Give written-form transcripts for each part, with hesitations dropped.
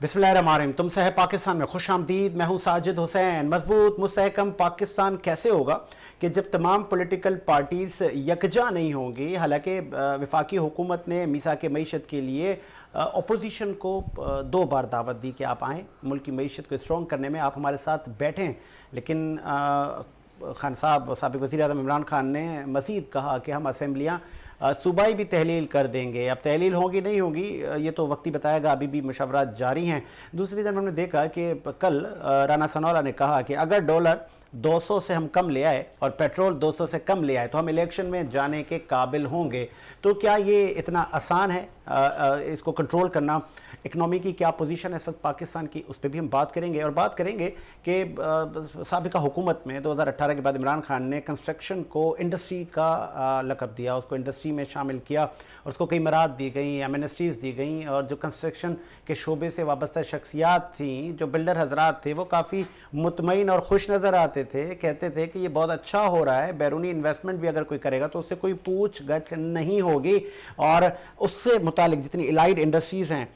बिस्मिल्लाहिर्रहमानिर्रहीम। तुमसे है पाकिस्तान में खुश आमदीद। मैं हूँ साजिद हुसैन। मजबूत मुस्तहकम पाकिस्तान कैसे होगा कि जब तमाम पॉलिटिकल पार्टीज यकजा नहीं होंगी। हालांकि वफाकी हुकूमत ने मीसाक मईशत के लिए अपोजिशन को 2 बार दावत दी कि आप आएँ, मुल्क की मईशत को स्ट्रॉन्ग करने में आप हमारे साथ बैठें। लेकिन खान साहब, साबिक़ वज़ीर आज़म इमरान खान ने मज़ीद कहा कि हम असम्बलियाँ सूबाई भी तहलील कर देंगे। अब तहलील होगी नहीं होगी ये तो वक्ती बताएगा, अभी भी मशवरात जारी हैं। दूसरी तरफ हमने देखा कि कल राना सनौला ने कहा कि अगर डॉलर 200 से हम कम ले आए और पेट्रोल 200 से कम ले आए तो हम इलेक्शन में जाने के काबिल होंगे। तो क्या ये इतना आसान है इसको कंट्रोल करना? इकनॉमी की क्या पोजीशन है इस वक्त पाकिस्तान की, उस पर भी हम बात करेंगे। और बात करेंगे कि साबिक़ा हुकूमत में 2018 के बाद इमरान खान ने कंस्ट्रक्शन को इंडस्ट्री का लक़ब दिया, उसको इंडस्ट्री में शामिल किया और उसको कई मराद दी गई, एमनेस्टीज़ दी गई। और जो कंस्ट्रक्शन के शोबे से वाबस्ता शख्सियात थी, जो बिल्डर हजरात थे, वो काफ़ी मुतमईन और खुश नज़र आते थे, कहते थे कि ये बहुत अच्छा हो रहा है, बैरूनी इन्वेस्टमेंट भी अगर कोई करेगा तो उससे कोई पूछ गछ नहीं होगी और उससे मुतालिक जितनी एलाइड इंडस्ट्रीज़ हैं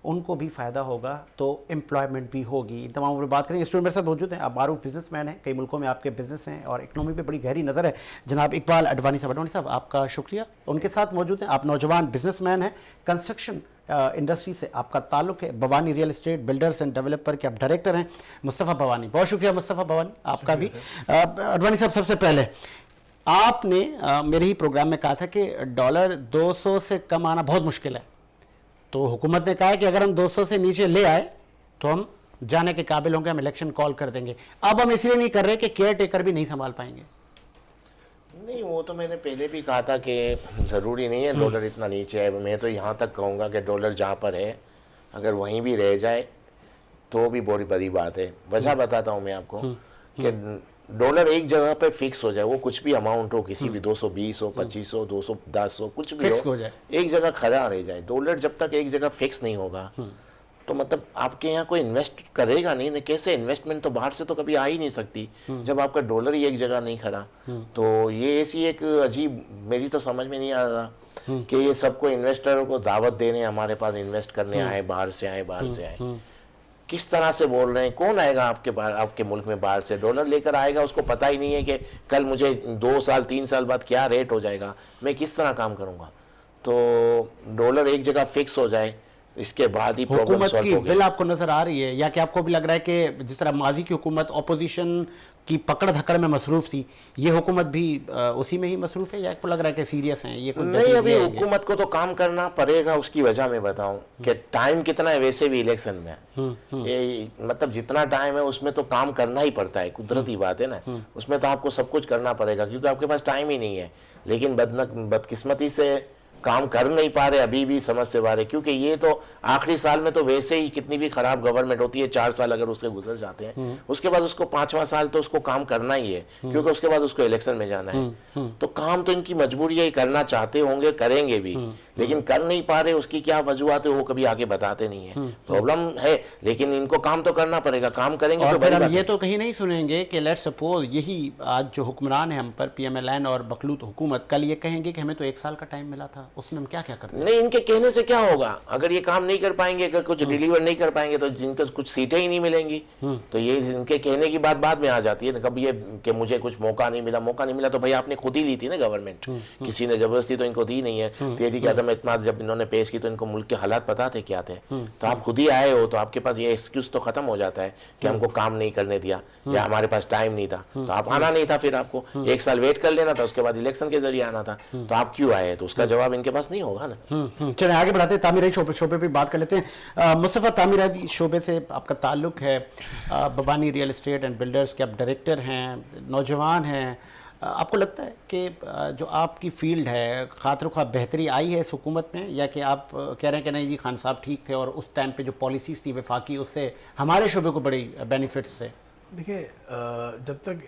उनको भी फ़ायदा होगा, तो एम्प्लॉयमेंट भी होगी। इन तमाम बात करेंगे। स्टूडियो मेरे साथ मौजूद हैं, आप मारूफ बिजनेसमैन हैं, कई मुल्कों में आपके बिजनेस हैं और इकनॉमी पे बड़ी गहरी नज़र है, जनाब इकबाल अडवाणी साहब। अडवाणी साहब, आपका शुक्रिया। उनके साथ मौजूद हैं, आप नौजवान बिजनेसमैन हैं, कंस्ट्रक्शन इंडस्ट्री से आपका ताल्लुक है, Bhavani real estate builders end developer के आप डायरेक्टर हैं। मुस्तफ़ा भवानी, बहुत शुक्रिया मुस्तफ़ा भवानी आपका भी। अडवाणी साहब, सबसे पहले आपने मेरे ही प्रोग्राम में कहा था कि डॉलर 200 से कम आना बहुत मुश्किल है, तो हुकूमत ने कहा है कि अगर हम 200 से नीचे ले आए तो हम जाने के काबिल होंगे, हम इलेक्शन कॉल कर देंगे। अब हम इसलिए नहीं कर रहे कि केयर टेकर भी नहीं संभाल पाएंगे। नहीं, वो तो मैंने पहले भी कहा था कि ज़रूरी नहीं है डॉलर इतना नीचे है। मैं तो यहाँ तक कहूँगा कि डॉलर जहाँ पर है अगर वहीं भी रह जाए तो भी बहुत बड़ी बात है। वजह बताता हूँ मैं आपको कि डॉलर एक जगह पे फिक्स हो जाए, वो कुछ भी अमाउंट हो, किसी भी 220 हो, 2500, 210 हो, कुछ भी फिक्स हो जाए, एक जगह खड़ा रह जाए। डॉलर जब तक एक जगह फिक्स नहीं होगा तो मतलब आपके यहाँ कोई इन्वेस्ट करेगा नहीं। कैसे इन्वेस्टमेंट तो बाहर से तो कभी आ ही नहीं सकती जब आपका डॉलर ही एक जगह नहीं खड़ा। तो ये ऐसी एक अजीब, मेरी तो समझ में नहीं आ रहा कि ये सबको इन्वेस्टरों को दावत देने हमारे पास इन्वेस्ट करने आए, बाहर से आए, बाहर से आए। किस तरह से बोल रहे हैं? कौन आएगा आपके मुल्क में बाहर से? डॉलर लेकर आएगा, उसको पता ही नहीं है कि कल मुझे 2 साल 3 साल बाद क्या रेट हो जाएगा, मैं किस तरह काम करूंगा। तो डॉलर एक जगह फिक्स हो जाए, इसके बाद ही हुकूमत की विल आपको नजर आ रही है, या कि आपको भी लग रहा है कि जिस तरह माजी की हुकूमत अपोजिशन की पकड़ धकड़ में मसरूफ थी, ये हुकूमत भी उसी में ही मसरूफ है, या आपको लग रहा है कि सीरियस हैं ये? नहीं, अभी हुकूमत को तो काम करना पड़ेगा। उसकी वजह मैं बताऊं कि टाइम कितना है, वैसे भी इलेक्शन में ये मतलब जितना टाइम है उसमें तो काम करना ही पड़ता है, कुदरती बात है ना। उसमें तो आपको सब कुछ करना पड़ेगा क्योंकि आपके पास टाइम ही नहीं है। लेकिन बदकिस्मती से काम कर नहीं पा रहे, अभी भी समझ से बाहर है। क्योंकि ये तो आखिरी साल में तो वैसे ही कितनी भी खराब गवर्नमेंट होती है, 4 साल अगर उसके गुजर जाते हैं उसके बाद उसको 5वां साल तो उसको काम करना ही है, क्योंकि उसके बाद उसको इलेक्शन में जाना है। तो काम तो इनकी मजबूरी है, करना चाहते होंगे, करेंगे भी, लेकिन कर नहीं पा रहे। उसकी क्या वजूहत है वो कभी आगे बताते नहीं है। प्रॉब्लम है, लेकिन इनको काम तो करना पड़ेगा, काम करेंगे। और फिर हम ये तो कहीं नहीं सुनेंगे कि लेट्स सपोज यही आज जो हुक्मरान है हम पर, PMLN और बखलूत हुकूमत, कल ये कहेंगे कि हमें तो 1 साल का टाइम मिला था, उसमें हम क्या क्या करते हैं? नहीं, इनके कहने से क्या होगा? अगर ये काम नहीं कर पाएंगे, अगर कुछ डिलीवर नहीं कर पाएंगे तो जिनको कुछ सीटें ही नहीं मिलेंगी। तो ये इनके कहने की बात बाद में आ जाती है ना। कब ये कि मुझे कुछ मौका नहीं मिला तो भाई आपने खुद ही ली थी ना गवर्नमेंट, किसी ने जबरदस्ती तो इनको दी नहीं है। तेरी के अदम इत्मीनान जब इन्होंने पेश की तो इनको मुल्क के हालात पता थे क्या थे, तो आप खुद ही आए हो, तो आपके पास ये एक्सक्यूज तो खत्म हो जाता है कि हमको काम नहीं करने दिया या हमारे पास टाइम नहीं था। तो आप आना नहीं था, फिर आपको 1 साल वेट कर लेना था, उसके बाद इलेक्शन के जरिए आना था। तो आप क्यों आए? तो उसका जवाब इनके पास नहीं होगा ना। चलिए आगे बढ़ाते हैं, तामीराती शोबे पे बात कर लेते हैं। मुस्तफ़ा, तामीराती शोबे से आपका ताल्लुक है, Bhavani real estate and builders के आप डायरेक्टर हैं, नौजवान हैं। आपको लगता है कि जो आपकी फील्ड है खातिर खा बेहतरी आई है इस हुकूमत में, या कि आप कह रहे हैं कि नहीं जी खान साहब ठीक थे और उस टाइम पे जो पॉलिसीज़ थी वफाकी उससे हमारे शोबे को बड़ी बेनिफिट्स थे? देखिए, जब तक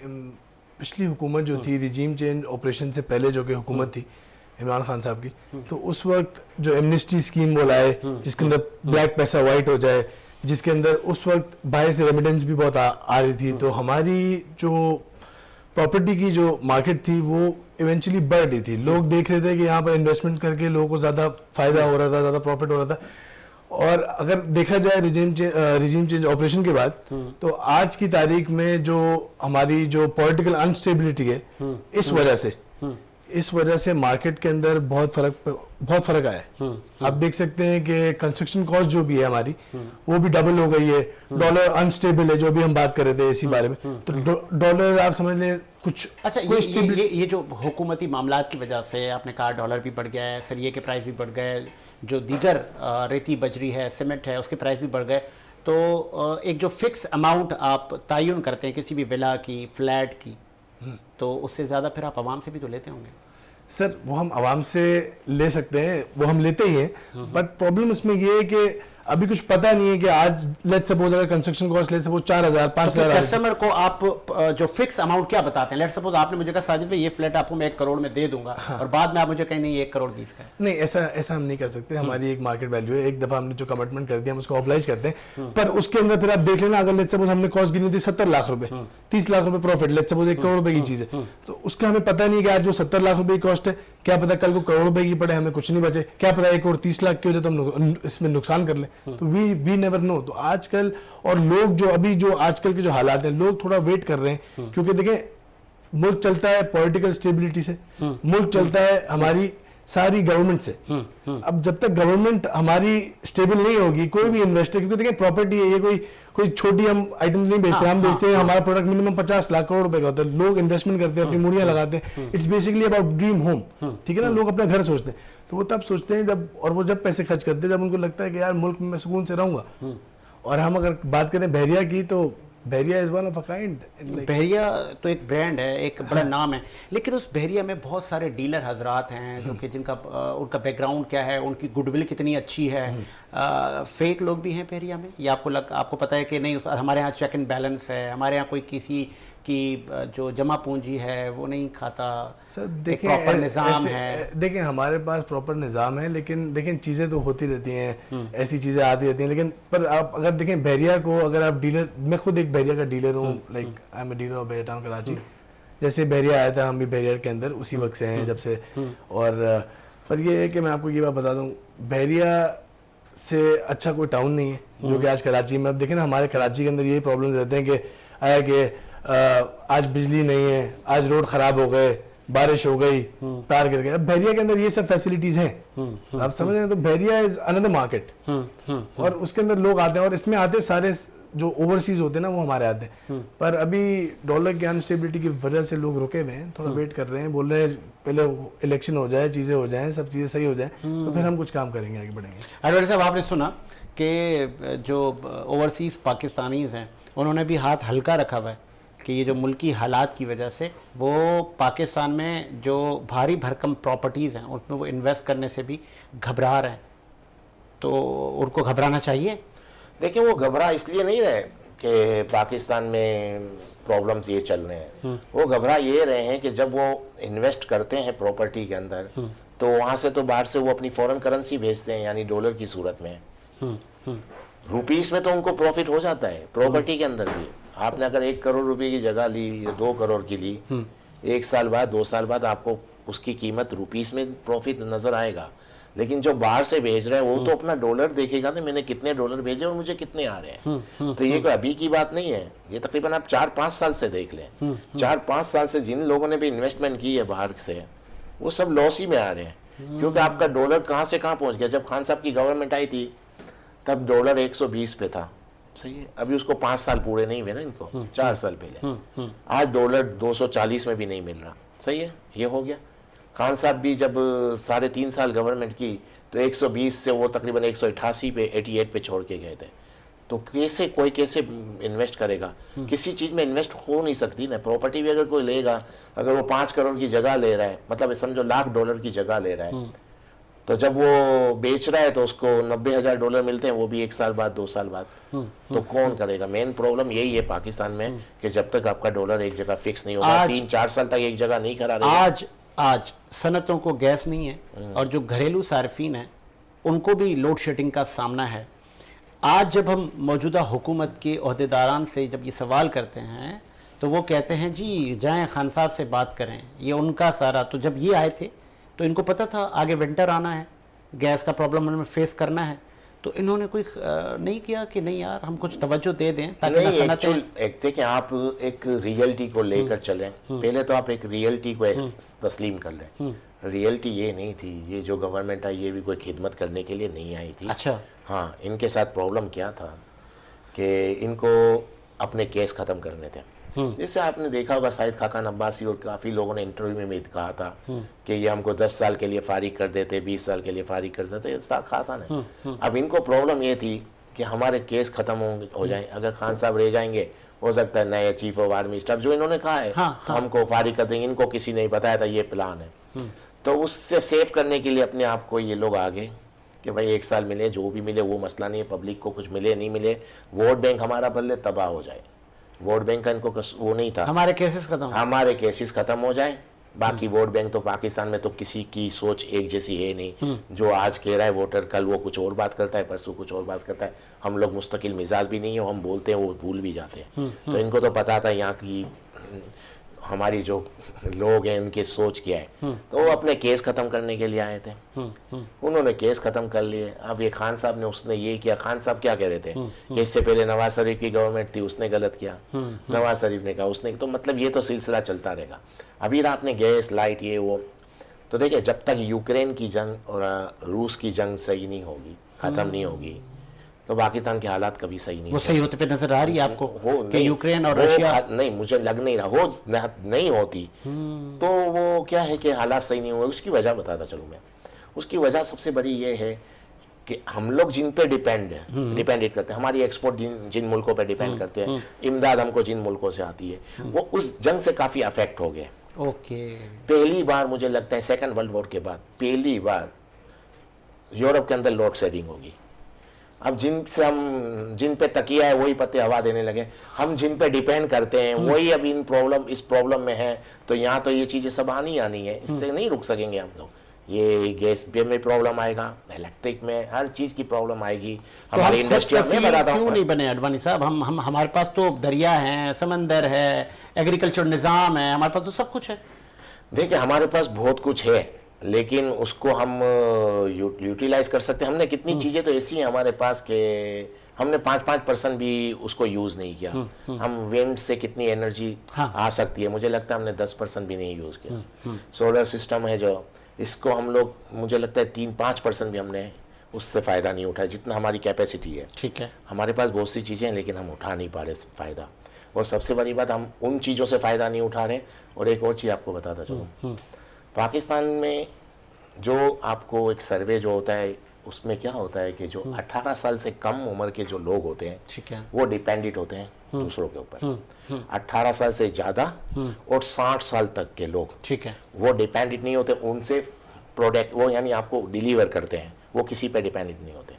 पिछली हुकूमत जो थी, रिजीम चेंज ऑपरेशन से पहले जो कि हुकूमत थी इमरान खान साहब की, तो उस वक्त जो एमनेस्टी स्कीम वो लाए जिसके अंदर ब्लैक पैसा वाइट हो जाए, जिसके अंदर उस वक्त बाहर से रेमिटेंस भी बहुत आ रही थी, तो हमारी जो प्रॉपर्टी की जो मार्केट थी वो इवेंचुअली बढ़ रही थी। लोग देख रहे थे कि यहाँ पर इन्वेस्टमेंट करके लोगों को ज़्यादा फायदा हो रहा था, ज़्यादा प्रॉफिट हो रहा था। और अगर देखा जाए रिजीम चेंज ऑपरेशन के बाद, तो आज की तारीख में जो हमारी जो पॉलिटिकल अनस्टेबिलिटी है, इस वजह से मार्केट के अंदर बहुत फर्क आया है। आप देख सकते हैं कि कंस्ट्रक्शन कॉस्ट जो भी है हमारी, वो भी डबल हो गई है। डॉलर अनस्टेबल है, जो भी हम बात कर रहे थे इसी बारे में, तो डॉलर आप समझ लें कुछ। अच्छा, ये जो हुकूमती मामलात की वजह से आपने कहा डॉलर भी बढ़ गया है, सरिये के प्राइस भी बढ़ गए, जो दीगर रेती बजरी है, सीमेंट है, उसके प्राइस भी बढ़ गए, तो एक जो फिक्स अमाउंट आप तयन करते हैं किसी भी विला की, फ्लैट की, तो उससे ज़्यादा फिर आप आवाम से भी तो लेते होंगे। सर वो हम आवाम से ले सकते हैं, वो हम लेते ही हैं, बट प्रॉब्लम इसमें ये है कि अभी कुछ पता नहीं है कि आज लेट्स सपोज अगर construction cost let's suppose 4,000 5,000, customer को आप जो फिक्स अमाउंट क्या बताते हैं? लेट्स सपोज आपने मुझे कहा साजिद भाई ये फ्लैट आपको मैं 1 करोड़ में दे दूंगा, और बाद में आप मुझे कहें नहीं 1 करोड़ 20 का है। नहीं, ऐसा हम नहीं कर सकते। हमारी एक मार्केट वैल्यू है, एक दफा हमने जो कमिटमेंट कर दिया हम उसको ऑब्लाइज करते हैं, पर उसके अंदर फिर आप देख लेना, अगर लेट्स सपोज हमने कॉस्ट गिनी थी 70 लाख रुपए, 30 लाख रुपए प्रॉफिट, लेट्स सपोज 1 करोड़ रुपए की चीज है, तो उसका हमें पता नहीं कि आज जो 70 लाख रुपए की कॉस्ट है, क्या पता कल को करोड़ रुपए की पड़े, हमें कुछ नहीं बचे, क्या पता 1 करोड़ 30 लाख की वजह तो हम इसमें नुकसान कर लें, तो वी नेवर नो। तो आजकल और लोग जो आजकल के जो हालात हैं, लोग थोड़ा वेट कर रहे हैं, क्योंकि देखें मुल्क चलता है पॉलिटिकल स्टेबिलिटी से, मुल्क चलता है हमारी सारी गवर्नमेंट से। अब जब तक गवर्नमेंट हमारी स्टेबल नहीं होगी, कोई भी इन्वेस्टर, क्योंकि देखें प्रॉपर्टी है, ये कोई छोटी हम आइटम नहीं बेचते, हम बेचते हैं, हमारा प्रोडक्ट मिनिमम 50 लाख करोड़ रुपए का होता है, लोग इन्वेस्टमेंट करते हैं, अपनी मूड़ियां लगाते हैं, it's basically about dream home, ठीक है ना, लोग अपना घर सोचते हैं, तो वो तब सोचते हैं जब पैसे खर्च करते हैं, जब उनको लगता है कि यार मुल्क में मैं सुकून से रहूंगा। और हम अगर बात करें बहरिया की, तो Bahria is one of a kind. Bahria तो एक ब्रांड है, एक बड़ा नाम है, लेकिन उस बहरिया में बहुत सारे डीलर हजरात हैं जो कि जिनका उनका बैकग्राउंड क्या है, उनकी गुडविल कितनी अच्छी है, फेक लोग भी हैं बहरिया में। ये आपको पता है कि नहीं, हमारे यहाँ चेक एंड बैलेंस है, हमारे यहाँ कोई किसी की जो जमा पूंजी है वो नहीं खाता, सर देखें प्रॉपर निज़ाम है। देखें हमारे पास प्रॉपर निज़ाम है, लेकिन चीज़ें तो होती रहती हैं, ऐसी चीज़ें आती रहती हैं, लेकिन पर आप अगर देखें बहरिया को, अगर आप डीलर, मैं खुद एक बहरिया का डीलर हूँ, like I am a dealer of Bahria town Karachi. जैसे बहरिया आया था, हम भी बहरिया के अंदर उसी वक्त से हैं जब से। और पर ये है कि मैं आपको ये बात बता दूँ, बहरिया से अच्छा कोई टाउन नहीं है जो कि आज कराची में। अब देखें ना, हमारे कराची के अंदर यही प्रॉब्लम रहते हैं कि आज बिजली नहीं है, आज रोड खराब हो गए, बारिश हो गई, तार गिर गए। अब बहरिया के अंदर ये सब फैसिलिटीज हैं, आप समझ रहे हैं, तो बहरिया इज अनदर मार्केट, और उसके अंदर लोग आते हैं, और इसमें आते सारे जो ओवरसीज होते हैं ना, वो हमारे आते हैं। पर अभी डॉलर की अनस्टेबिलिटी की वजह से लोग रुके हुए हैं, थोड़ा वेट कर रहे हैं, बोल रहे हैं पहले इलेक्शन हो जाए, चीजें हो जाए, सब चीजें सही हो जाए, तो फिर हम कुछ काम करेंगे, आगे बढ़ेंगे। अडवाणी साहब, आपने सुना कि जो ओवरसीज पाकिस्तानीज हैं उन्होंने भी हाथ हल्का रखा हुआ है कि ये जो मुल्की हालात की वजह से वो पाकिस्तान में जो भारी भरकम प्रॉपर्टीज़ हैं उसमें वो इन्वेस्ट करने से भी घबरा रहे हैं, तो उनको घबराना चाहिए? देखिए, वो घबरा इसलिए नहीं रहे कि पाकिस्तान में प्रॉब्लम्स ये चल रहे हैं, वो घबरा ये रहे हैं कि जब वो इन्वेस्ट करते हैं प्रॉपर्टी के अंदर, तो वहाँ से तो बाहर से वो अपनी फॉरेन करेंसी भेजते हैं, यानी डॉलर की सूरत में। रुपीस में तो उनको प्रॉफिट हो जाता है, प्रॉपर्टी के अंदर भी। आपने अगर 1 करोड़ रुपए की जगह ली या 2 करोड़ की ली, 1 साल बाद 2 साल बाद आपको उसकी कीमत रुपीस में प्रॉफिट नजर आएगा। लेकिन जो बाहर से भेज रहे हैं वो तो अपना डॉलर देखेगा ना, मैंने कितने डॉलर भेजे और मुझे कितने आ रहे हैं। तो ये कोई अभी की बात नहीं है, ये तकरीबन आप 4-5 साल से देख लें। 4-5 साल से जिन लोगों ने भी इन्वेस्टमेंट की है बाहर से, वो सब लॉस ही में आ रहे हैं, क्योंकि आपका डॉलर कहाँ से कहाँ पहुंच गया। जब खान साहब की गवर्नमेंट आई थी तब डॉलर 120 पे था, सही है, अभी उसको 5 साल पूरे नहीं हुए ना इनको, 4 साल पहले। आज डॉलर 240 में भी नहीं मिल रहा, सही है, ये हो गया। खान साहब भी जब 3.5 साल गवर्नमेंट की तो 120 से वो तकरीबन 188 पे 88 पे छोड़ के गए थे। तो कैसे इन्वेस्ट करेगा? किसी चीज़ में इन्वेस्ट हो नहीं सकती ना। प्रॉपर्टी भी अगर कोई लेगा, अगर वो 5 करोड़ की जगह ले रहा है, मतलब समझो $1,00,000 की जगह ले रहा है, तो जब वो बेच रहा है तो उसको $90,000 मिलते हैं, वो भी 1 साल बाद 2 साल बाद। तो कौन करेगा? मेन प्रॉब्लम यही है पाकिस्तान में कि जब तक आपका डॉलर एक जगह फिक्स नहीं होगा, 3-4 साल तक एक जगह नहीं खड़ा रहेगा। आज सनतों को गैस नहीं है, और जो घरेलू सार्फिन हैं उनको भी लोड शेडिंग का सामना है। आज जब हम मौजूदा हुकूमत के अहदेदारान से जब ये सवाल करते हैं तो वो कहते हैं जी जाएं खान साहब से बात करें, ये उनका सारा। तो जब ये आए थे तो इनको पता था आगे विंटर आना है, गैस का प्रॉब्लम हमें फेस करना है, तो इन्होंने कोई नहीं किया कि नहीं यार हम कुछ तवज्जो दे दें ताकि ना नहीं, सनतें एक देखिए, आप एक रियलिटी को लेकर चलें। पहले तो आप एक रियलिटी को तस्लीम कर लें। रियलिटी ये नहीं थी, ये जो गवर्नमेंट आई ये भी कोई खिदमत करने के लिए नहीं आई थी। अच्छा। हाँ, इनके साथ प्रॉब्लम क्या था कि इनको अपने केस ख़त्म करने थे। जैसे आपने देखा होगा शाहिद खाकान अब्बासी और काफ़ी लोगों ने इंटरव्यू में कहा था कि ये हमको 10 साल के लिए फारिग कर देते, 20 साल के लिए फारिग कर देते, कहा था ना। अब इनको प्रॉब्लम ये थी कि हमारे केस ख़त्म हो जाए, अगर खान साहब रह जाएंगे हो सकता है नए चीफ ऑफ आर्मी स्टाफ जो इन्होंने कहा है हमको फारिग कर देंगे, इनको किसी ने बताया था ये प्लान है। तो उससे सेव करने के लिए अपने आप को ये लोग आगे कि भाई 1 साल मिले, जो भी मिले वो मसला नहीं है, पब्लिक को कुछ मिले नहीं मिले, वोट बैंक हमारा बल्ले तबाह हो जाए। वोट बैंक का इनको वो नहीं था, हमारे केसेस खत्म हो जाए, बाकी वोट बैंक तो पाकिस्तान में तो किसी की सोच एक जैसी है नहीं। जो आज कह रहा है वोटर, कल वो कुछ और बात करता है, परसों कुछ और बात करता है। हम लोग मुस्तकिल मिजाज भी नहीं है, हम बोलते हैं वो भूल भी जाते हैं। तो इनको तो पता था यहाँ की हमारी जो लोग हैं उनकी सोच क्या है। तो वो अपने केस खत्म करने के लिए आए थे। उन्होंने केस खत्म कर लिए। अब ये खान साहब ने उसने ये किया। खान साहब क्या कह रहे थे कि इससे पहले नवाज शरीफ की गवर्नमेंट थी, उसने गलत किया। नवाज शरीफ ने कहा उसने, तो मतलब ये तो सिलसिला चलता रहेगा। अभी आपने गैस लाइट ये वो, तो देखिए जब तक यूक्रेन की जंग और रूस की जंग सही नहीं होगी, खत्म नहीं होगी, तो पाकिस्तान के हालात कभी सही नहीं वो सही होते फिर नजर आ रही है आपको कि यूक्रेन और वो रशिया नहीं, मुझे लग नहीं रहा हो नहीं होती। तो वो क्या है कि हालात सही नहीं हुए। उसकी वजह बताता चलूँ मैं। उसकी वजह सबसे बड़ी ये है कि हम लोग जिन पे डिपेंडेंट करते हैं, हमारी एक्सपोर्ट जिन मुल्कों पे डिपेंड करते हैं, इमदाद हमको जिन मुल्कों से आती है, वो उस जंग से काफ़ी अफेक्ट हो गए। ओके। पहली बार मुझे लगता है सेकेंड वर्ल्ड वॉर के बाद पहली बार यूरोप के अंदर लोड शेडिंग होगी। अब जिन पे तकिया है वही पत्ते हवा देने लगे। हम जिन पे डिपेंड करते हैं वही अब इस प्रॉब्लम में है। तो यहाँ तो ये चीज़ें सब आनी है, इससे नहीं रुक सकेंगे हम लोग। ये गैस पे में प्रॉब्लम आएगा, इलेक्ट्रिक में, हर चीज़ की प्रॉब्लम आएगी। हमारी इंडस्ट्री में बताता हूँ क्यों नहीं बने अडवाणी साहब? हम हमारे पास तो दरिया है, समंदर है, एग्रीकल्चर निज़ाम है, हमारे पास तो सब कुछ है। देखिए हमारे पास बहुत कुछ है, लेकिन उसको हम यूटिलाइज कर सकते हैं। हमने कितनी चीज़ें तो ऐसी हैं हमारे पास कि हमने 5% भी उसको यूज़ नहीं किया। हम विंड से कितनी एनर्जी आ सकती है, मुझे लगता है हमने 10% भी नहीं यूज़ किया। सोलर सिस्टम है जो, इसको हम लोग मुझे लगता है 3-5% भी हमने उससे फ़ायदा नहीं उठाया जितना हमारी कैपेसिटी है। ठीक है, हमारे पास बहुत सी चीज़ें हैं लेकिन हम उठा नहीं पा रहे फ़ायदा। और सबसे बड़ी बात, हम उन चीज़ों से फ़ायदा नहीं उठा रहे। और एक और चीज़ आपको बताता चलूँ, पाकिस्तान में जो आपको एक सर्वे जो होता है उसमें क्या होता है कि जो 18 साल से कम उम्र के जो लोग होते हैं, ठीक है, वो डिपेंडेंट होते हैं दूसरों के ऊपर। 18 साल से ज़्यादा और 60 साल तक के लोग, ठीक है, वो डिपेंडेंट नहीं होते। उनसे प्रोडक्ट वो यानी आपको डिलीवर करते हैं, वो किसी पे डिपेंडेंट नहीं होते।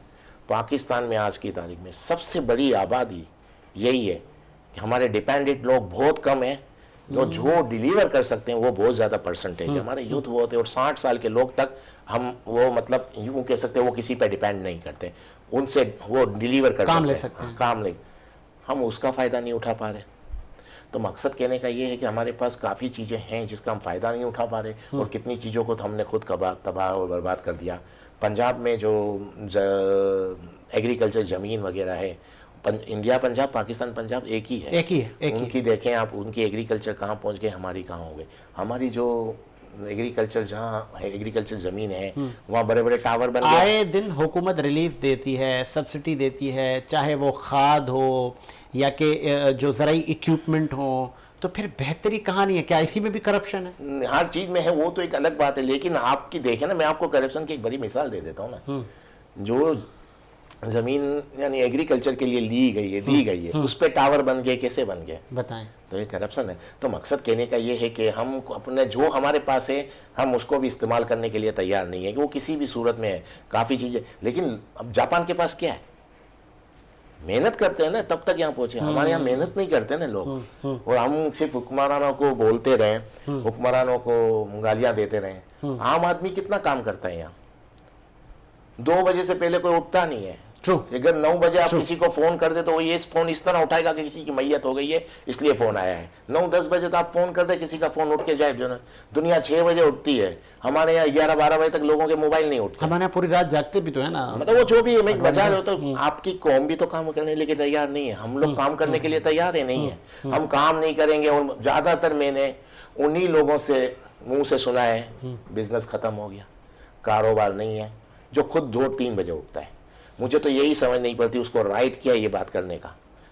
पाकिस्तान में आज की तारीख में सबसे बड़ी आबादी यही है कि हमारे डिपेंडेंट लोग बहुत कम हैं, जो डिलीवर कर सकते हैं वो बहुत ज़्यादा परसेंटेज है। हमारे यूथ वो होते हैं। और 60 साल के लोग तक हम वो मतलब यूँ कह सकते हैं वो किसी पे डिपेंड नहीं करते, उनसे वो डिलीवर कर काम ले सकते हैं। काम ले, हम उसका फ़ायदा नहीं उठा पा रहे। तो मकसद कहने का ये है कि हमारे पास काफ़ी चीज़ें हैं जिसका हम फ़ायदा नहीं उठा पा रहे। और कितनी चीज़ों को तो हमने खुद तबाह और बर्बाद कर दिया। पंजाब में जो एग्रीकल्चर ज़मीन वगैरह है, इंडिया पंजाब, पाकिस्तान पंजाब एक ही है। उनकी देखें आप, उनकी एग्रीकल्चर कहाँ पहुँच गए, हमारी कहाँ हो गई। हमारी जो एग्रीकल्चर जहाँ है, एग्रीकल्चर ज़मीन है, वहाँ बड़े बड़े टावर बन गए। आए दिन हुकूमत रिलीफ देती है, सब्सिडी देती है, चाहे वो खाद हो या कि जो ज़राई इक्विपमेंट हो, तो फिर बेहतरी कहानी है। क्या इसी में भी करप्शन है? हर चीज़ में है, वो तो एक अलग बात है। लेकिन आपकी देखें ना, मैं आपको करप्शन की एक बड़ी मिसाल दे देता हूँ ना। जो ज़मीन यानी एग्रीकल्चर के लिए दी गई है, उस पे टावर बन गए, कैसे बन गए बताएं। तो ये करप्शन है। तो मकसद कहने का ये है कि हम अपने जो हमारे पास है हम उसको भी इस्तेमाल करने के लिए तैयार नहीं है कि वो किसी भी सूरत में है, काफ़ी चीज़ें। लेकिन अब जापान के पास क्या है, मेहनत करते हैं ना तब तक यहाँ पहुँचे। हमारे यहाँ मेहनत नहीं करते ना लोग, और हम सिर्फ हुक्मरानों को बोलते रहें, हुक्मरानों को गालियाँ देते रहें। आम आदमी कितना काम करता है यहाँ? 2 बजे से पहले कोई उठता नहीं है। True. अगर 9 बजे आप किसी को फोन कर दे तो वो ये फोन इस तरह उठाएगा कि किसी की मैयत हो गई है इसलिए फोन आया है। 9-10 बजे तो आप फोन कर दे, किसी का फोन उठ के जाए। जो ना दुनिया 6 बजे उठती है, हमारे यहाँ 11-12 बजे तक लोगों के मोबाइल नहीं उठते। हमारे यहाँ पूरी रात जागते भी तो है ना। मतलब वो जो भी है, मैं बचा रहा हूं, तो आपकी कौम भी तो काम करने के लिए तैयार नहीं है। हम लोग काम करने के लिए तैयार है नहीं है, हम काम नहीं करेंगे। और ज्यादातर मैंने उन्हीं लोगों से मुंह से सुना है बिजनेस खत्म हो गया, कारोबार नहीं है, जो खुद 2-3 बजे उठता है। मुझे तो यही समझ नहीं पड़ती उसको राइट किया ये बात करने का।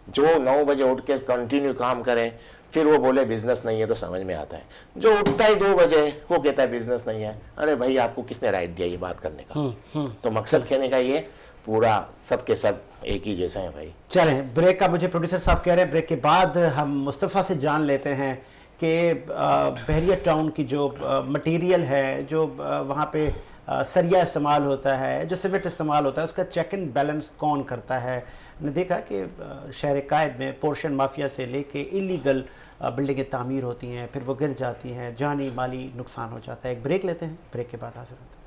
जो 9 बजे उठ के कंटिन्यू काम करे फिर वो बोले बिजनेस नहीं है, तो समझ में आता है। जो उठता ही 2 बजे वो कहता है बिजनेस नहीं है। अरे भाई, आपको किसने राइट दिया ये बात करने का? तो मकसद कहने का ये पूरा सब के सब एक ही जैसे हैं भाई। चलें, ब्रेक का मुझे प्रोड्यूसर साहब कह रहे हैं, ब्रेक के बाद हम मुस्तफ़ा से जान लेते हैं कि बहरिया टाउन की जो मटेरियल है, जो वहाँ पे सरिया इस्तेमाल होता है, जो सीमेंट इस्तेमाल होता है, उसका चेक एंड बैलेंस कौन करता है। हमने देखा कि शहर कायद में पोर्शन माफिया से लेके इलीगल बिल्डिंगें तामीर होती हैं, फिर वो गिर जाती हैं, जानी माली नुकसान हो जाता है। एक ब्रेक लेते हैं, ब्रेक के बाद हाजिर होते हैं।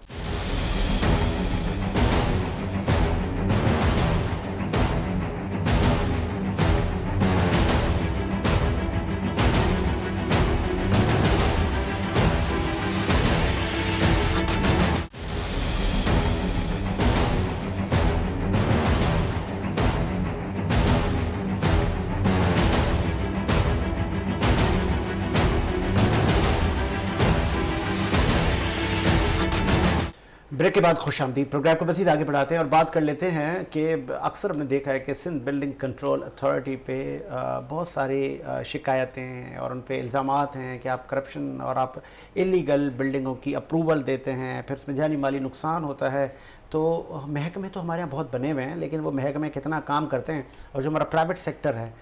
ब्रेक के बाद खुशामदीद। प्रोग्राम को मज़ीद आगे बढ़ाते हैं और बात कर लेते हैं कि अक्सर हमने देखा है कि सिंध बिल्डिंग कंट्रोल अथॉरिटी पे बहुत सारी शिकायतें हैं और उन पे इल्ज़ामात हैं कि आप करप्शन और आप इलीगल बिल्डिंगों की अप्रूवल देते हैं, फिर उसमें जानी माली नुकसान होता है। तो महकमे तो हमारे यहाँ बहुत बने हुए हैं, लेकिन वो महकमे कितना काम करते हैं और जो हमारा प्राइवेट सेक्टर है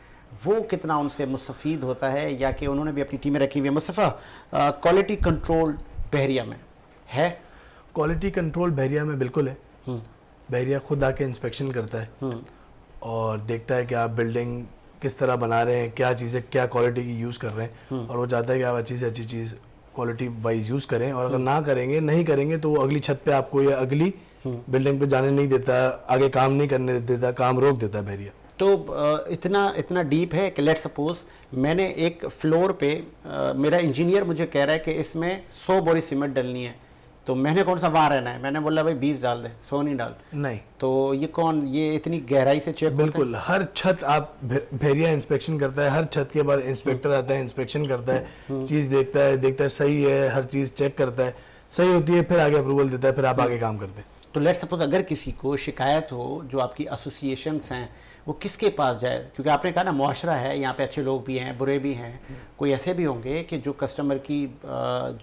वो कितना उनसे मुस्तफ़ीद होता है, या कि उन्होंने भी अपनी टीमें रखी हुई हैं। मुस्तफ़ा, क्वालिटी कंट्रोल बहरिया में है? क्वालिटी कंट्रोल बहरिया में बिल्कुल है। बहरिया खुद आके इंस्पेक्शन करता है और देखता है कि आप बिल्डिंग किस तरह बना रहे हैं, क्या चीज़ें क्या क्वालिटी की यूज़ कर रहे हैं, और वो चाहता है कि आप अच्छी से अच्छी चीज़ क्वालिटी वाइज यूज़ करें। और अगर नहीं करेंगे तो वो अगली छत पे आपको या अगली बिल्डिंग पे जाने नहीं देता, आगे काम नहीं करने देता, काम रोक देता है बहरिया। तो इतना डीप है कि लेट सपोज मैंने एक फ्लोर पे मेरा इंजीनियर मुझे कह रहा है कि इसमें 100 बोरी सीमेंट डालनी है, तो मैंने कौन सा वहाँ रहना है? मैंने बोला भाई 20 डाल दे, 100 नहीं डाल। नहीं, तो ये इतनी गहराई से चेक? बिल्कुल, हर छत आप बहरिया इंस्पेक्शन करता है, हर छत के बाद इंस्पेक्टर आता है, इंस्पेक्शन करता है, चीज़ देखता है सही है, हर चीज़ चेक करता है, सही होती है फिर आगे अप्रूवल देता है, फिर आप आगे काम करते हैं। तो लेट सपोज अगर किसी को शिकायत हो, जो आपकी एसोसिएशंस हैं, वो किसके पास जाए? क्योंकि आपने कहा ना मुआशरा है, यहाँ पे अच्छे लोग भी हैं, बुरे भी हैं, कोई ऐसे भी होंगे कि जो कस्टमर की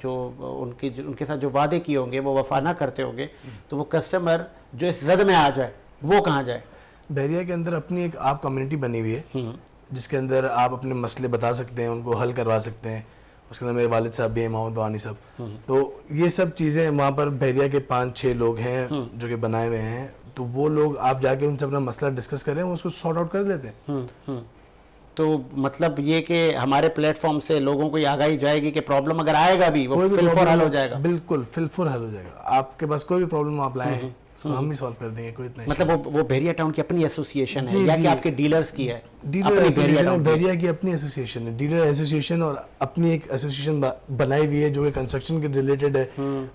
जो उनके साथ जो वादे किए होंगे वो वफा ना करते होंगे, तो वो कस्टमर जो इस जद में आ जाए वो कहाँ जाए? बहरिया के अंदर अपनी एक आप कम्युनिटी बनी हुई है जिसके अंदर आप अपने मसले बता सकते हैं, उनको हल करवा सकते हैं। उसके अंदर मेरे वालिद साहब भी हैं, मोहम्मद बानी साहब। तो ये सब चीज़ें वहाँ पर बहरिया के 5-6 लोग हैं जो कि बनाए हुए हैं, तो वो लोग आप जाके उनसे अपना मसला डिस्कस करें, वो उसको सॉर्ट आउट कर लेते हैं। तो मतलब ये कि हमारे प्लेटफॉर्म से लोगों को ये आगाही जाएगी कि प्रॉब्लम अगर आएगा भी वो फिलफोर हल हो जाएगा। बिल्कुल फिलफोर हल हो जाएगा। आपके पास कोई भी प्रॉब्लम आप लाए हैं उसको हम ही सॉल्व कर देंगे, कोई इतना। मतलब वो बहरिया टाउन की अपनी एसोसिएशन है या कि आपके डीलर्स की है? डीलर एसोसिएशन, बहरिया की अपनी एसोसिएशन है, डीलर एसोसिएशन, और अपनी एक एसोसिएशन बनाई हुई है जो कि कंस्ट्रक्शन के रिलेटेड है,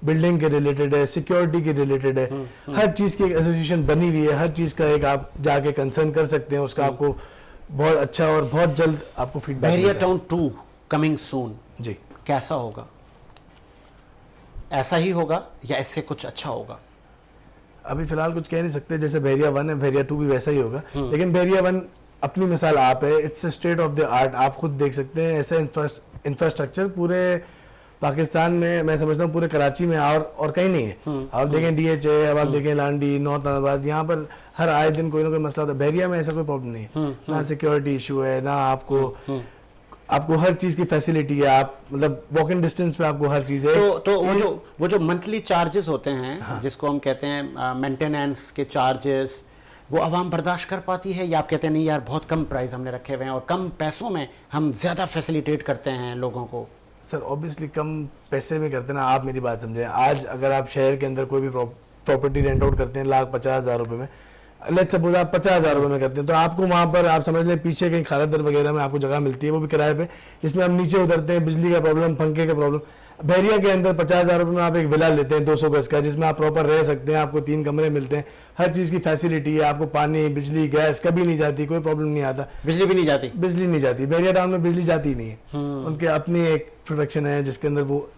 बिल्डिंग के रिलेटेड है, सिक्योरिटी के रिलेटेड है, हर चीज़ की एक एसोसिएशन बनी हुई है। हर चीज़ का एक आप जाके कंसर्न कर सकते हैं, उसका आपको बहुत अच्छा और बहुत जल्द आपको फीडबैक। बहरिया टाउन 2 कमिंग सून जी, कैसा होगा? ऐसा ही होगा या इससे कुछ अच्छा होगा? अभी फिलहाल कुछ कह नहीं सकते। जैसे बहरिया 1 है, बहरिया 2 भी वैसा ही होगा, लेकिन बहरिया 1 अपनी मिसाल आप है, it's state of the art. आप खुद देख सकते हैं ऐसा इंफ्रास्ट्रक्चर पूरे पाकिस्तान में, मैं समझता हूँ पूरे कराची में और कहीं नहीं है। आप देखें DHA, अब आप देखें लांडी, नॉर्थ नाबाद, यहाँ पर हर आए दिन कोई ना कोई मसला होता है। बहरिया में ऐसा कोई प्रॉब्लम नहीं है, ना सिक्योरिटी इशू है, ना आपको हर चीज़ की फैसिलिटी है। आप मतलब वॉक इन डिस्टेंस पे आपको हर चीज़ है। तो वो जो मंथली चार्जेस होते हैं, जिसको हम कहते हैं मेंटेनेंस के चार्जेस, वो आवाम बर्दाश्त कर पाती है, या आप कहते हैं नहीं यार बहुत कम प्राइस हमने रखे हुए हैं और कम पैसों में हम ज़्यादा फैसिलिटेट करते हैं लोगों को? सर ऑब्वियसली कम पैसे में करते हैं ना। आप मेरी बात समझें, आज अगर आप शहर के अंदर कोई भी प्रॉपर्टी रेंट आउट करते हैं 1,50,000 रुपये में, लेट्स सपोज आप 50,000 रुपये में करते हैं, तो आपको वहाँ पर आप समझ लें पीछे कहीं खालादर वगैरह में आपको जगह मिलती है, वो भी किराए पे, जिसमें आप नीचे उतरते हैं, बिजली का प्रॉब्लम, पंखे का प्रॉब्लम। बहरिया के अंदर 50,000 रुपये में आप एक विला लेते हैं 200 गज का, जिसमें आप प्रॉपर रह सकते हैं, आपको 3 कमरे मिलते हैं, हर चीज़ की फैसिलिटी है, आपको पानी, बिजली, गैस कभी नहीं जाती, कोई प्रॉब्लम नहीं आता। बिजली भी नहीं जाती? बिजली नहीं जाती, बहरिया टाउन में बिजली जाती ही नहीं है। उनके अपनी एक प्रोडक्शन है जिसके अंदर वो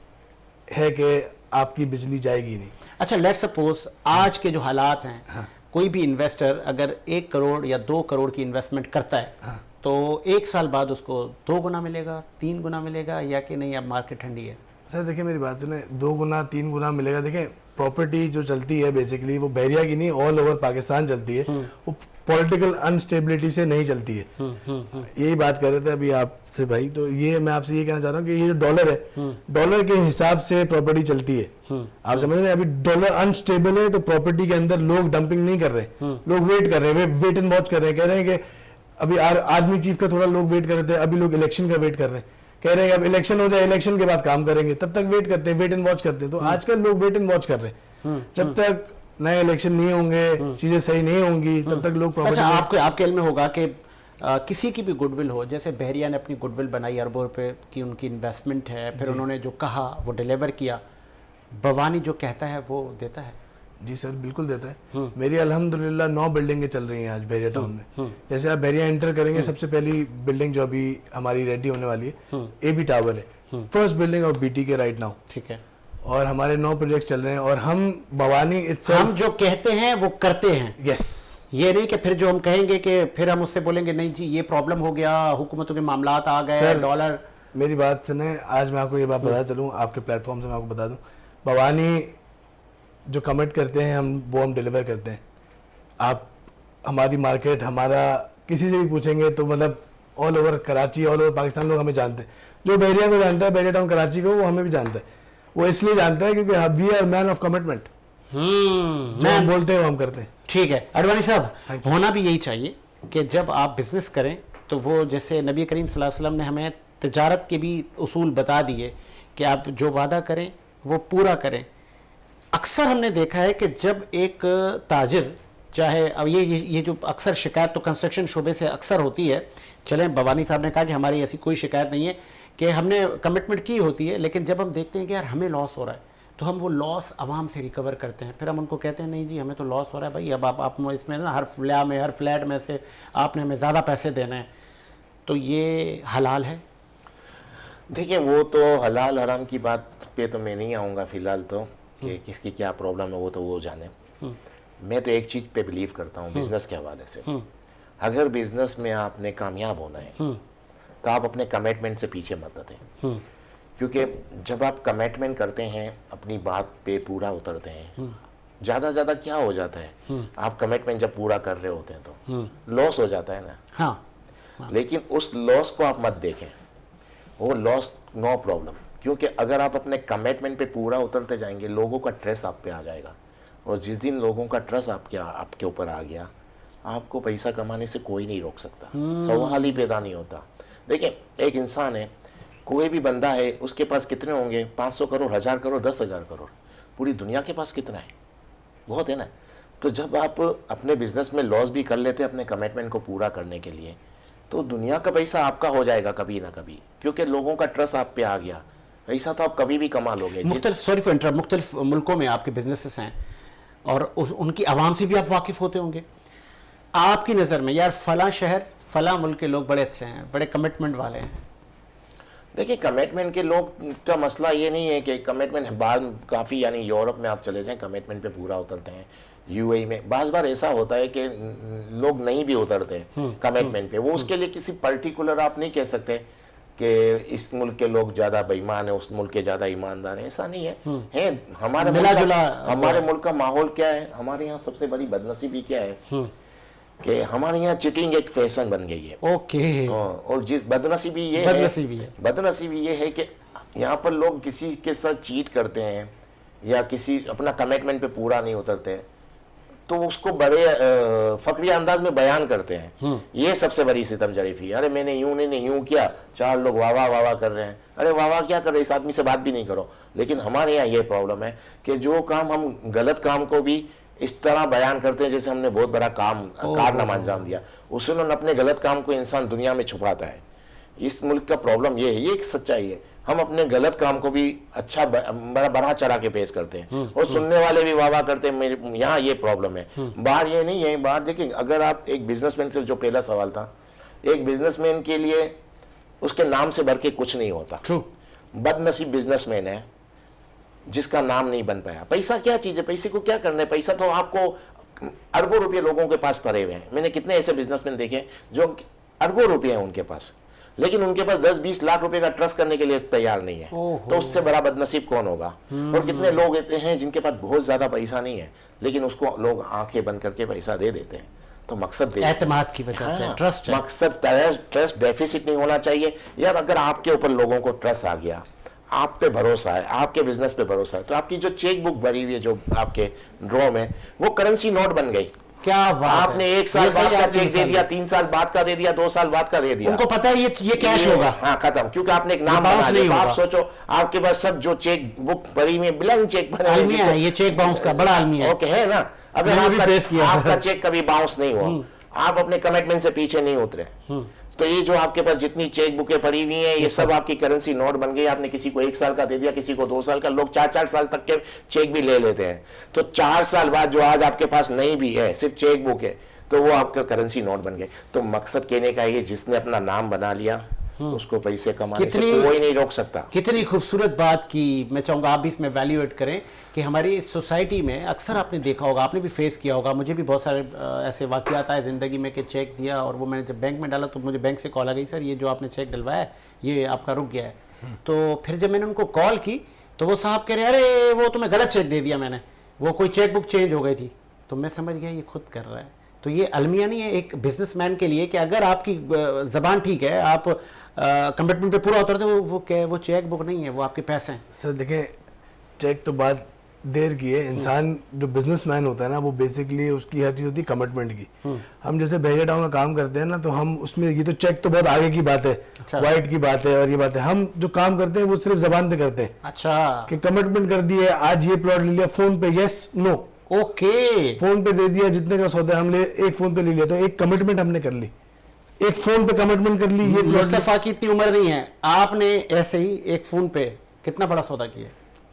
है कि आपकी बिजली जाएगी नहीं। अच्छा, लेट्स सपोज आज के जो हालात हैं, हाँ। कोई भी इन्वेस्टर अगर 1 करोड़ या 2 करोड़ की इन्वेस्टमेंट करता है, हाँ। तो 1 साल बाद उसको 2 गुना मिलेगा, 3 गुना मिलेगा, या कि नहीं अब मार्केट ठंडी है? सर देखिए मेरी बात सुने, 2 गुना 3 गुना मिलेगा। देखिए प्रॉपर्टी जो चलती है बेसिकली वो बहरिया की नहीं, ऑल ओवर पाकिस्तान चलती है, वो पॉलिटिकल अनस्टेबिलिटी से नहीं चलती है। यही बात कर रहे थे अभी आपसे भाई, तो ये मैं आपसे ये कहना चाह रहा हूँ कि ये जो डॉलर है, डॉलर के हिसाब से प्रॉपर्टी चलती है। आप समझ रहे हैं, अभी डॉलर अनस्टेबल है तो प्रॉपर्टी के अंदर लोग डंपिंग नहीं कर रहे, लोग वेट कर रहे हैं, वेट एंड वॉच कर रहे हैं। कह रहे हैं कि अभी आर्मी चीफ का थोड़ा लोग वेट कर रहे थे, अभी लोग इलेक्शन का वेट कर रहे हैं, कह रहे हैं कि अब इलेक्शन हो जाए, इलेक्शन के बाद काम करेंगे, तब तक वेट करते हैं, वेट एंड वॉच करते हैं। तो आजकल लोग वेट एंड वॉच कर रहे हैं, जब तक नए इलेक्शन नहीं होंगे, चीजें सही नहीं होंगी, तब तक लोग अच्छा, आपके इल्म में होगा कि किसी की भी गुडविल हो, जैसे बहरिया ने अपनी गुडविल बनाई अरबों रुपए की उनकी इन्वेस्टमेंट है, फिर उन्होंने जो कहा वो डिलीवर किया, बवानी जो कहता है वो देता है? जी सर बिल्कुल देता है। मेरी अल्हम्दुलिल्लाह 9 बिल्डिंगें चल रही हैं आज बहरिया टाउन में। जैसे आप बहरिया एंटर करेंगे, सबसे पहली बिल्डिंग जो अभी हमारी रेडी होने वाली है AB टावर है, फर्स्ट बिल्डिंग ऑफ BT के राइट नाउ। ठीक है। और हमारे 9 प्रोजेक्ट चल रहे हैं, और हम भवानी हम जो कहते हैं वो करते हैं। यस, ये नहीं कि फिर जो हम कहेंगे कि फिर हम उससे बोलेंगे नहीं जी ये प्रॉब्लम हो गया, हुकूमतों के मामलात आ गए, डॉलर। मेरी बात सुने, आज मैं आपको ये बात बता चलूँ, आपके प्लेटफॉर्म से मैं आपको बता दूँ, भवानी जो कमिट करते हैं हम डिलीवर करते हैं। आप हमारी मार्केट, हमारा किसी से भी पूछेंगे तो मतलब all over Karachi, all over Pakistan लोग हमें जानते हैं। जो बहरिया को जानता है, बहरिया टाउन कराची को, वो हमें भी जानता है। वो इसलिए जानता है क्योंकि we are man of commitment. जो हम बोलते हैं वो हम करते हैं। ठीक है अडवाणी साहब, होना भी यही चाहिए कि जब आप बिजनेस करें तो वो, जैसे नबी करीम सल्लल्लाहु अलैहि वसल्लम ने हमें तिजारत के भी उसूल बता दिए कि आप जो वादा करें वो पूरा करें। अक्सर हमने देखा है कि जब एक ताजिर, चाहे अब ये जो अक्सर शिकायत तो कंस्ट्रक्शन शोबे से अक्सर होती है, चलें भवानी साहब ने कहा कि हमारी ऐसी कोई शिकायत नहीं है कि हमने कमिटमेंट की होती है, लेकिन जब हम देखते हैं कि यार हमें लॉस हो रहा है तो हम वो लॉस आवाम से रिकवर करते हैं। फिर हम उनको कहते हैं नहीं जी हमें तो लॉस हो रहा है भाई, अब आप इसमें ना हर फ्लैट में से आपने हमें ज़्यादा पैसे देने हैं, तो ये हलाल है? देखिए वो तो हलाल हराम की बात पे तो मैं नहीं आऊँगा फ़िलहाल, तो कि किसकी क्या प्रॉब्लम है वो तो वो जाने। मैं तो एक चीज़ पे बिलीव करता हूँ बिज़नेस के हवाले से, अगर बिज़नेस में आपने कामयाब होना है तो आप अपने कमिटमेंट से पीछे मत हटें, क्योंकि जब आप कमिटमेंट करते हैं, अपनी बात पे पूरा उतरते हैं, ज़्यादा क्या हो जाता है, आप कमिटमेंट जब पूरा कर रहे होते हैं तो लॉस हो जाता है ना। हाँ। लेकिन उस लॉस को आप मत देखें, वो लॉस नो प्रॉब्लम, क्योंकि अगर आप अपने कमिटमेंट पे पूरा उतरते जाएंगे, लोगों का ट्रस्ट आप पे आ जाएगा, और जिस दिन लोगों का ट्रस्ट आपके ऊपर आ गया, आपको पैसा कमाने से कोई नहीं रोक सकता, सवाल ही पैदा नहीं होता। देखिए एक इंसान है, कोई भी बंदा है, उसके पास कितने होंगे, 500 करोड़, 1000 करोड़, 10,000 करोड़, पूरी दुनिया के पास कितना है, बहुत है ना। तो जब आप अपने बिजनेस में लॉस भी कर लेते हैं अपने कमिटमेंट को पूरा करने के लिए, तो दुनिया का पैसा आपका हो जाएगा कभी ना कभी, क्योंकि लोगों का ट्रस्ट आप पे आ गया, पैसा तो आप कभी भी कमा लोगे। मुख्तलिफ मुल्कों में आपके बिजनेसेस हैं और उनकी आवाम से भी आप वाकिफ़ होते होंगे। आपकी नज़र में यार फ़लाँ शहर फ़लाँ मुल्क के लोग बड़े अच्छे हैं, बड़े कमिटमेंट वाले हैं? देखिए कमिटमेंट के लोग का मसला ये नहीं है कि कमिटमेंट बाद काफ़ी, यानी यूरोप में आप चले जाएं कमिटमेंट पे पूरा उतरते हैं, UAE में बार ऐसा होता है कि लोग नहीं भी उतरते कमिटमेंट पे। वो उसके लिए किसी पर्टिकुलर आप नहीं कह सकते कि इस मुल्क के लोग ज़्यादा बेईमान है, उस मुल्क के ज़्यादा ईमानदार है, ऐसा नहीं है। हमारे मुल्क का माहौल क्या है, हमारे यहाँ सबसे बड़ी बदनसीबी क्या है कि हमारे यहाँ चिटिंग एक फैशन बन गई है। ओके। और जिस बदनसीबी ये है कि यहाँ पर लोग किसी के साथ चीट करते हैं या किसी अपना कमिटमेंट पे पूरा नहीं उतरते, तो उसको बड़े फकरिया अंदाज में बयान करते हैं। ये सबसे बड़ी सितम जरीफी। अरे मैंने यूं नहीं यूं किया, 4 लोग वाह कर रहे हैं। अरे वाह क्या कर रहे, इस आदमी से बात भी नहीं करो। लेकिन हमारे यहाँ ये प्रॉब्लम है कि जो काम हम गलत काम को भी इस तरह बयान करते हैं जैसे हमने बहुत बड़ा कारनामा अंजाम दिया। उसमें अपने गलत काम को इंसान दुनिया में छुपाता है। इस मुल्क का प्रॉब्लम ये है, ये एक सच्चाई है, हम अपने गलत काम को भी अच्छा बड़ा चढ़ा के पेश करते हैं और सुनने वाले भी वाह वाह करते हैं। मेरे यहाँ ये प्रॉब्लम है। बाहर ये नहीं है। बाहर देखिए, अगर आप एक बिजनेसमैन से, जो पहला सवाल था, एक बिजनेसमैन के लिए उसके नाम से बढ़ के कुछ नहीं होता। बदनसीब बिजनेसमैन है जिसका नाम नहीं बन पाया। पैसा क्या चीज है, पैसे को क्या करना है? पैसा तो आपको अरबों रुपये लोगों के पास पड़े हुए हैं। मैंने कितने ऐसे बिजनेसमैन देखे जो अरबों रुपये हैं उनके पास, लेकिन उनके पास 10-20 लाख रुपए का ट्रस्ट करने के लिए तैयार नहीं है। तो उससे बड़ा बदनसीब कौन होगा? और कितने लोग ऐसे हैं जिनके पास बहुत ज्यादा पैसा नहीं है, लेकिन उसको लोग आंखें बंद करके पैसा दे देते हैं। तो मकसद एतमाद की वजह से, ट्रस्ट है। मकसद ट्रस्ट डेफिसिट नहीं होना चाहिए यार। अगर आपके ऊपर लोगों को ट्रस्ट आ गया, आप पे भरोसा है, आपके बिजनेस पे भरोसा है, तो आपकी जो चेक बुक भरी हुई है जो आपके ड्रॉ में, वो करेंसी नोट बन गई। क्या बात आपने है। 1 साल बाद का चेक दे दिया, 3 साल बाद का दे दिया, 2 साल बाद का दे दिया, उनको पता है ये कैश होगा। हाँ, खत्म, क्योंकि आपने एक नाम बना लिया। आप सोचो, आपके पास सब जो चेक बुक भरी में ब्लैंक चेक भरे अलमिया है, ये चेक बाउंस का बड़ा अलमिया है। ओके है ना। अगर आपका चेक कभी बाउंस नहीं हुआ, आप अपने कमिटमेंट से पीछे नहीं उतरे, तो ये जो आपके पास जितनी चेक बुकें पड़ी हुई हैं, ये सब आपकी करेंसी नोट बन गई। आपने किसी को 1 साल का दे दिया, किसी को 2 साल का, लोग 4-4 साल तक के चेक भी ले लेते हैं। तो 4 साल बाद जो आज आपके पास नहीं भी है, सिर्फ चेक बुक है, तो वो आपका करेंसी नोट बन गए। तो मकसद कहने का ये, जिसने अपना नाम बना लिया उसको पैसे कमाने से कोई नहीं रोक सकता। कितनी खूबसूरत बात की। मैं चाहूंगा आप भी इसमें वैल्यूएट करें कि हमारी सोसाइटी में अक्सर आपने देखा होगा, आपने भी फेस किया होगा, मुझे भी बहुत सारे ऐसे वाक़यात आए ज़िंदगी में कि चेक दिया और वो मैंने जब बैंक में डाला तो मुझे बैंक से कॉल आ गई, सर ये जो आपने चेक डलवाया है ये आपका रुक गया है। तो फिर जब मैंने उनको कॉल की तो वो साहब कह रहे अरे वो तुम्हें गलत चेक दे दिया मैंने, वो कोई चेक बुक चेंज हो गई थी। तो मैं समझ गया ये खुद कर रहा है। तो ये अलमिया नहीं है एक बिजनेसमैन के लिए कि अगर आपकी ज़बान ठीक है, आप कमिटमेंट पे पूरा उतरते हो, वो चेक बुक नहीं है, वो आपके पैसे हैं। सर देखें, चेक तो बात देर की है। इंसान जो बिजनेसमैन होता है ना, वो बेसिकली उसकी हर चीज़ होती है कमिटमेंट की। हम जैसे बहरिया टाउन में काम करते हैं ना, तो हम उसमें, ये तो चेक तो बहुत आगे की बात है, वाइट की बात है और ये बात है। हम जो काम करते हैं वो सिर्फ जबान पे करते हैं। अच्छा, कि कमिटमेंट कर दिए, आज ये प्लॉट ले लिया, फोन पे यस नो, ओके, फोन पे दे दिया, जितने का सौदा हमने एक फोन पे ले लिया, तो एक कमिटमेंट हमने कर ली, एक फोन पे कमिटमेंट कर ली। ये मुस्तफा की इतनी उम्र नहीं है, आपने ऐसे ही एक फोन पे कितना बड़ा सौदा किया?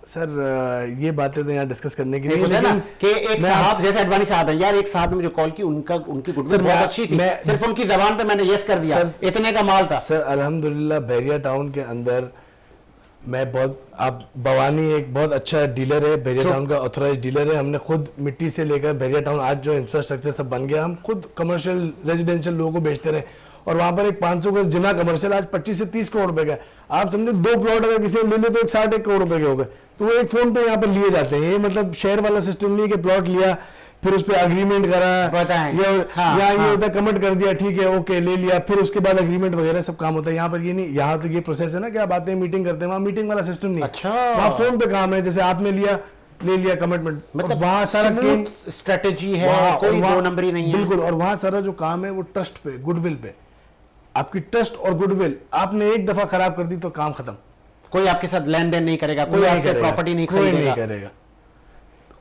सर ये बातें तो यहाँ डिस्कस करने की नहीं, लेकिन कि एक साहब जैसे अडवाणी साहब है यार, एक साहब ने मुझे कॉल की, उनकी गुडविल बहुत अच्छी थी, सिर्फ उनकी जबान पे मैंने यस कर दिया, इतने का माल था। सर अल्हम्दुलिल्लाह बहरिया टाउन के अंदर मैं बहुत, आप भवानी एक बहुत अच्छा डीलर है, बहरिया टाउन का ऑथराइज डीलर है। हमने खुद मिट्टी से लेकर बहरिया टाउन आज जो इंफ्रास्ट्रक्चर सब बन गया, हम खुद कमर्शियल रेजिडेंशियल लोगों को बेचते रहे। और वहाँ पर एक 500 का जिना कमर्शियल आज 25 से 30 करोड़ रुपए का। आप समझे 2 प्लॉट अगर किसी ने ले लिया तो 61 करोड़ रुपए के हो गए। तो वो एक फोन पे यहाँ पर लिए जाते हैं। ये मतलब शहर वाला सिस्टम नहीं है कि प्लॉट लिया फिर उस पर अग्रीमेंट करा, या ये होता कमिट कर दिया, ठीक है ओके ले लिया, फिर उसके बाद अग्रीमेंट वगैरह सब काम होता है। यहाँ पर ये नहीं, यहाँ तो ये प्रोसेस है ना कि आप आते हैं मीटिंग करते हैं, वहाँ मीटिंग वाला सिस्टम नहीं। अच्छा, वहाँ फोन पे काम है, जैसे आपने लिया ले लिया कमिटमेंट, मतलब वहाँ सारा स्ट्रेटेजी है, कोई दो नंबरी नहीं है। बिल्कुल, और वहाँ सारा जो काम है वो ट्रस्ट पे, गुडविल पे, आपकी ट्रस्ट और गुडविल आपने एक दफा खराब कर दी तो काम खत्म। कोई आपके साथ लेन देन नहीं करेगा, कोई आपसे प्रॉपर्टी नहीं खरीदेगा।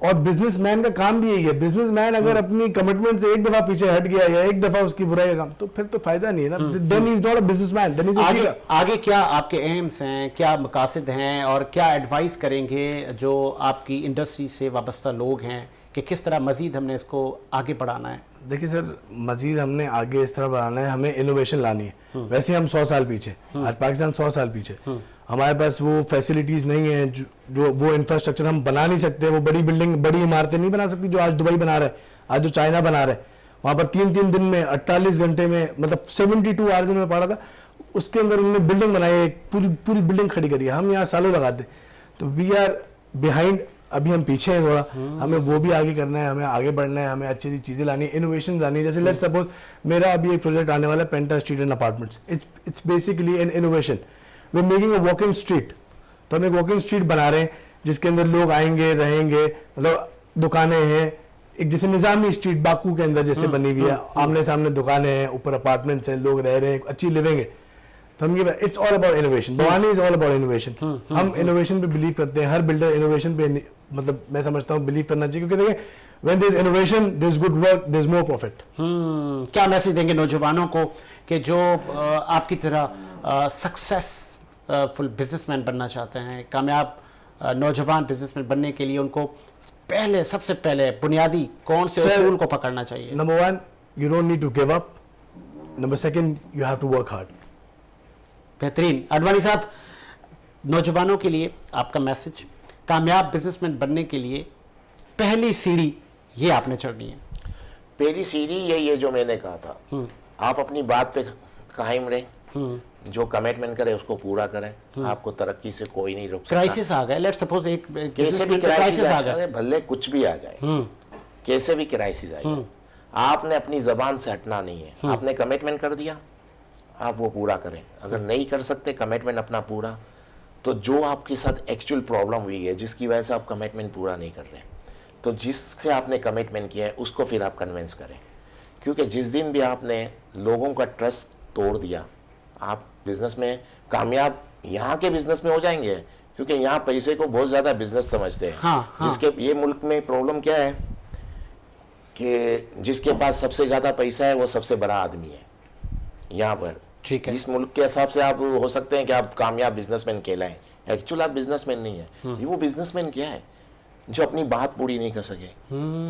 और बिजनेसमैन का काम भी यही है। बिजनेसमैन अगर अपनी कमिटमेंट से एक दफा पीछे हट गया या एक दफा उसकी बुराई का काम, तो फिर तो फायदा नहीं है ना। Then is not a businessman, then is a leader. आगे क्या आपके एम्स हैं, क्या मकासद हैं और क्या एडवाइस करेंगे जो आपकी इंडस्ट्री से वाबस्ता लोग हैं कि किस तरह मजीद हमने इसको आगे बढ़ाना है? देखिए सर, मजीद हमने आगे इस तरह बढ़ाना है, हमें इनोवेशन लानी है। वैसे हम 100 साल पीछे, आज पाकिस्तान 100 साल पीछे, हमारे पास वो फैसिलिटीज नहीं है, जो वो इंफ्रास्ट्रक्चर हम बना नहीं सकते, वो बड़ी बिल्डिंग, बड़ी इमारतें नहीं बना सकती जो आज दुबई बना रहा है, आज जो चाइना बना रहा है। वहाँ पर 3-3 दिन में, 48 घंटे में, मतलब 72 आवर्स में पढ़ा था, उसके अंदर उन्होंने बिल्डिंग बनाई है, पूरी बिल्डिंग खड़ी करी है। हम यहाँ सालों लगाते, तो वी आर बिहाइंड, अभी हम पीछे हैं थोड़ा। हमें वो भी आगे करना है, हमें आगे बढ़ना है, हमें अच्छी चीजें लानी है, इनोवेशन लानी है। जैसे लेट्स सपोज मेरा अभी एक प्रोजेक्ट आने वाला है, penta street and apartments. It's basically an innovation, we are making a walking street. तो हम एक वॉकिंग स्ट्रीट बना रहे हैं जिसके अंदर लोग आएंगे, रहेंगे, मतलब दुकानें हैं, एक जैसे निजामी स्ट्रीट बाकू के अंदर जैसे बनी हुई है, आमने सामने दुकानें हैं, ऊपर अपार्टमेंट्स हैं, लोग रह रहे हैं, अच्छी लिविंग है। तो हम ये, it's all about innovation. Bhavani is all about innovation. हम इनोवेशन पे बिलीव करते हैं, हर बिल्डर इनोवेशन पे मतलब मैं समझता हूँ बिलीव करना चाहिए, क्योंकि देखिए when there is innovation there is good work, there is more profit. क्या मैसेज देंगे नौजवानों को कि जो आपकी तरह सक्सेसफुल बिजनेसमैन बनना चाहते हैं, कामयाब नौजवान बिजनेसमैन बनने के लिए उनको सबसे पहले बुनियादी कौन से उसूल को पकड़ना चाहिए? Number one, you don't need to give up. Number second, you have to work hard. बेहतरीन। अडवाणी साहब, नौजवानों के लिए आपका मैसेज, कामयाब बिजनेसमैन बनने के लिए पहली सीढ़ी ये आपने चढ़नी है। पहली सीढ़ी यही है जो मैंने कहा था, आप अपनी बात पे कायम रहे, जो कमिटमेंट करे उसको पूरा करें, आपको तरक्की से कोई नहीं रोक सकता। क्राइसिस आ गया, लेट्स सपोज एक कैसे भी क्राइसिस आ आ गया, गया, भले कुछ भी आ जाए, कैसे भी क्राइसिस आए, आपने अपनी जबान से हटना नहीं है। आपने कमिटमेंट कर दिया, आप वो पूरा करें। अगर नहीं कर सकते कमिटमेंट अपना पूरा, तो जो आपके साथ एक्चुअल प्रॉब्लम हुई है जिसकी वजह से आप कमिटमेंट पूरा नहीं कर रहे, तो जिससे आपने कमिटमेंट किया है उसको फिर आप कन्विंस करें। क्योंकि जिस दिन भी आपने लोगों का ट्रस्ट तोड़ दिया, आप बिजनेस में कामयाब यहाँ के बिजनेस में हो जाएंगे, क्योंकि यहाँ पैसे को बहुत ज़्यादा बिजनेस समझते हैं। हाँ, हाँ। जिसके ये मुल्क में प्रॉब्लम क्या है कि जिसके पास सबसे ज़्यादा पैसा है वो सबसे बड़ा आदमी है यहाँ पर। ठीक है। इस मुल्क के हिसाब से आप हो सकते हैं कि आप कामयाब बिजनेसमैन कहलाएं, एक्चुअल आप बिजनेसमैन नहीं है। ये वो बिजनेसमैन क्या है जो अपनी बात पूरी नहीं कर सके,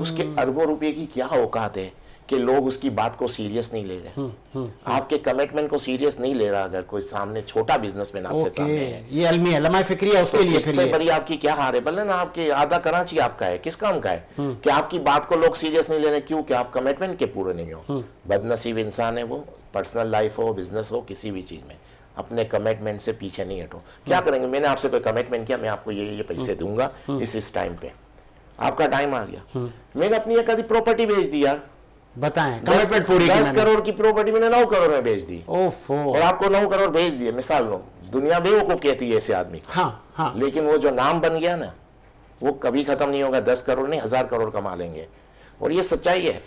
उसके अरबों रुपए की क्या औकात है कि लोग उसकी बात को सीरियस नहीं ले रहे, आपके कमिटमेंट को सीरियस नहीं ले रहा। अगर कोई सामने छोटा बिजनेसमैन आपके सामने है, ये अलमी है, लम्हा फिक्री है उसके तो लिए। इससे बड़ी आपकी क्या हार है? भले ना आपके आधा कराची आपका है, किस काम का है कि आपकी बात को लोग सीरियस नहीं ले रहे, क्यों? कि आप कमिटमेंट के पूरे नहीं हो। बदनसीब इंसान है वो, पर्सनल लाइफ हो, बिजनेस हो, किसी भी चीज में अपने कमिटमेंट से पीछे नहीं हटो। क्या करेंगे? मैंने आपसे कोई कमिटमेंट किया, मैं आपको ये पैसे दूंगा इस टाइम पे, आपका टाइम आ गया, मैंने अपनी एक आधी प्रॉपर्टी बेच दी यार, बताएं कमिटमेंट पूरी की 10 मैंने। करोड़ की प्रॉपर्टी मैंने 9 करोड़ में बेच दी, ओफो। और आपको 9 करोड़ बेच दिए। मिसाल लो, दुनिया बेवकूफ कहती है ऐसे आदमी को। हाँ, हाँ। लेकिन वो जो नाम बन गया ना, वो कभी खत्म नहीं होगा। 10 करोड़ नहीं, 1000 करोड़ कमा लेंगे, और ये सच्चाई है।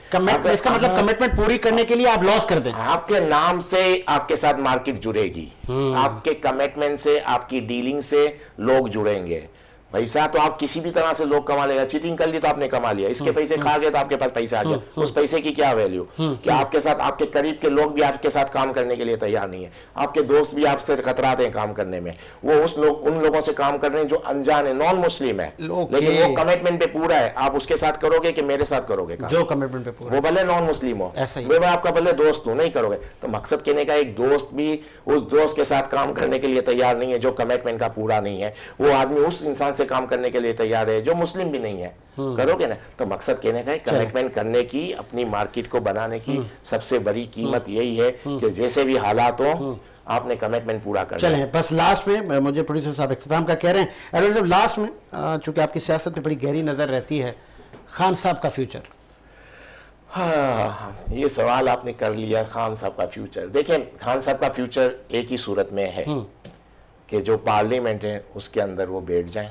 इसका मतलब कमिटमेंट पूरी करने के लिए आप लॉस कर दें। आपके नाम से आपके साथ मार्केट जुड़ेगी, आपके कमिटमेंट से, आपकी डीलिंग से लोग जुड़ेंगे। पैसा तो आप किसी भी तरह से लोग कमा लेगा, चीटिंग कर ली तो आपने कमा लिया, इसके पैसे खा गए तो आपके पास पैसा आ गया। उस पैसे की क्या वैल्यू कि आपके साथ आपके करीब के लोग भी आपके साथ काम करने के लिए तैयार नहीं है, आपके दोस्त भी आपसे खतराते हैं काम करने में। वो उन लोगों से काम कर रहे हैं जो अनजान है, नॉन मुस्लिम है, लेकिन वो कमिटमेंट पे पूरा है। आप उसके साथ करोगे कि मेरे साथ करोगे काम? जो कमिटमेंट पे पूरा, वो भले नॉन मुस्लिम हो, ऐसा ही। मैं आपका भले दोस्त हूं, नहीं करोगे। तो मकसद कहने का, एक दोस्त भी उस दोस्त के साथ काम करने के लिए तैयार नहीं है जो कमिटमेंट का पूरा नहीं है। वो आदमी उस इंसान से काम करने के लिए तैयार है जो मुस्लिम भी नहीं है। करोगे ना? तो मकसद कहने का है, कमिटमेंट करने की, अपनी मार्केट को बनाने की सबसे बड़ी कीमत यही है कि जैसे भी हालात हो आपने कमिटमेंट पूरा करना है। चलें बस लास्ट में, मुझे प्रोड्यूसर साहब इख्तिताम का कह रहे हैं, एडवोकेट साहब लास्ट में, चूंकि आपकी सियासत पे बड़ी गहरी नजर रहती है, खान साहब का फ्यूचर। हाँ, ये सवाल आपने कर लिया, खान साहब का फ्यूचर। देखें, खान साहब का फ्यूचर एक ही सूरत में है कि जो पार्लियामेंट है उसके अंदर वो बैठ जाएं।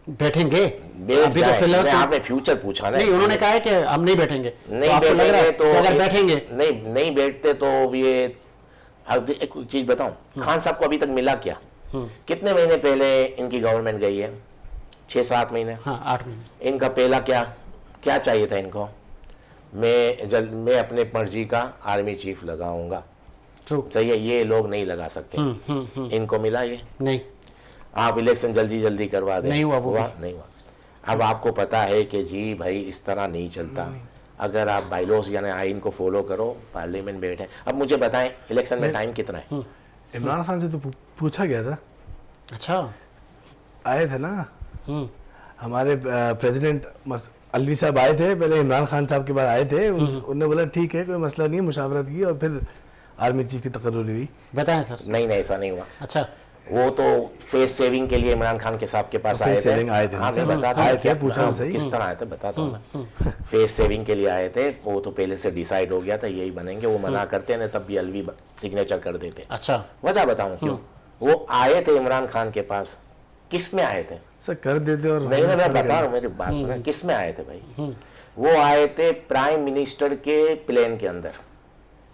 बैठेंगे? अभी तो फिलहाल आपने फ्यूचर पूछा ना। नहीं, उन्होंने कहा है कि हम नहीं बैठेंगे। नहीं आपको लग रहा है तो कि अगर बैठेंगे? नहीं बैठते तो ये, अब एक चीज बताऊं, खान साहब को अभी तक मिला क्या? कितने महीने पहले इनकी गवर्नमेंट गई है? 6-7 महीने। हाँ, 8 महीने। इनका पहला क्या चाहिए था इनको? मैं अपने मर्जी का आर्मी चीफ लगाऊंगा। सही है, ये लोग नहीं लगा सकते। इनको मिला ये? नहीं। आप इलेक्शन जल्दी करवा दें, नहीं हुआ, नहीं हुआ। अब आपको पता है कि जी भाई इस तरह नहीं चलता। अगर आप बाइलॉज यानी आइन को फॉलो करो, पार्लियामेंट बैठे। अब मुझे बताएं, इलेक्शन में टाइम कितना है? इमरान खान से तो पूछा गया था। अच्छा, आए थे ना हमारे प्रेसिडेंट अलवी साहब आए थे, पहले इमरान खान साहब के बाद आए थे। उन्होंने बोला ठीक है, कोई मसला नहीं है, मुशावरत की, और फिर आर्मी चीफ की तकर्रुरी हुई। बताएं सर। नहीं, ऐसा नहीं हुआ। अच्छा, वो तो फेस सेविंग के लिए इमरान खान के साहब के पास आए थे। हाँ, पूछा सही किस तरह आए थे, बताता हूँ मैं। फेस सेविंग के लिए आए थे, वो तो पहले से डिसाइड हो गया था यही बनेंगे। वो मना करते ना, तब भी अलवी सिग्नेचर कर देते। अच्छा, वजह बताऊं क्यों? वो आए थे इमरान खान के पास, किस में आए थे सर? कर देते। और नहीं, मैं बता रहा हूँ, मेरी बात सुना। किस में आए थे भाई? वो आए थे प्राइम मिनिस्टर के प्लेन के अंदर।